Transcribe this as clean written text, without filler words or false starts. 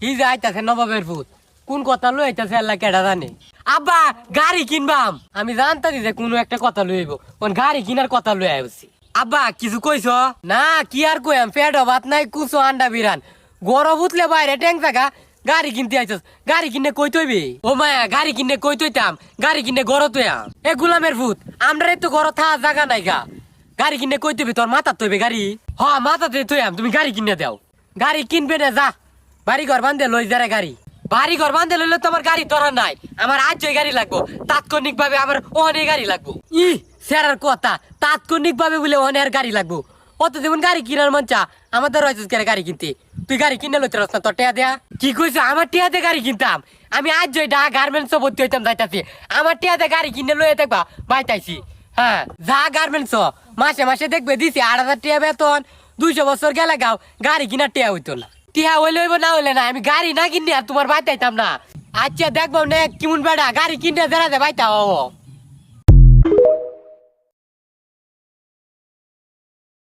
ই যে আইতাছে নবাবের ভূত কোন কথা লই আইতাছে আল্লাহ কেডা জানে। আব্বা গাড়ি কিনবাম আমি জানতাছি যে কোনো একটা কথা লইব কোন গাড়ি কিনার কথা লই আইছি। আব্বা কিছু কইছ না? কি আর কইম, পেট ভাত নাই কুচো আন্ডা বিরান গরম উঠলে বাইরে ট্যাং থাকা গাড়ি কিনতে আইছস। গাড়ি কিনে কই তৈবি? ও মায়া গাড়ি কিনে কই তৈতাম, গাড়ি কিনে গড় তৈয়াম। এ গুলামের ভূত আমরা তো গড় থা জায়গা নাই গা, গাড়ি কিনে কই তৈবি? তোর মাথা তৈবে গাড়ি? হ মাথাতে তৈয়াম, তুমি গাড়ি কিনে দাও। গাড়ি কিনবে না যা, বাড়ি ঘর বান্ধে লই যারে গাড়ি। বাড়ি ঘর বান্ধে লইলে তো আমার গাড়ি তোরা নাই, আমার আজ গাড়ি লাগবো, তাৎক্ষণিক ভাবে আমার অনেক গাড়ি লাগবো। ই স্যারের কথা, তাৎক্ষণিক ভাবে বলে অনেক গাড়ি লাগবো। অত যেমন গাড়ি কিনার মন চা আমাদের রয়েছে গাড়ি কিনতে, তুই গাড়ি কিনে লইতে রস না? তোর টিয়া দেয়া কি কইছ? আমার টিয়া দিয়ে গাড়ি কিনতাম আমি আজ গার্মেন্টস ভর্তি হইতাম যাইতাছি, আমার টিয়া দিয়ে গাড়ি কিনে লইয়া দেখবা বাইতাইছি। হ্যাঁ যা গার্মেন্টস মাসে মাসে দেখবে দিছি 8,000 টিয়া বেতন, 200 বছর গেলে গাও গাড়ি কিনার টিয়া হইতো না। টিয়া হইলে হইব না হইলে না, আমি গাড়ি না কিনে আর তোমার বাইতাইতাম না। আচ্ছা দেখবো নে কেমন বেড়া গাড়ি কিনে যারা বাইতা ও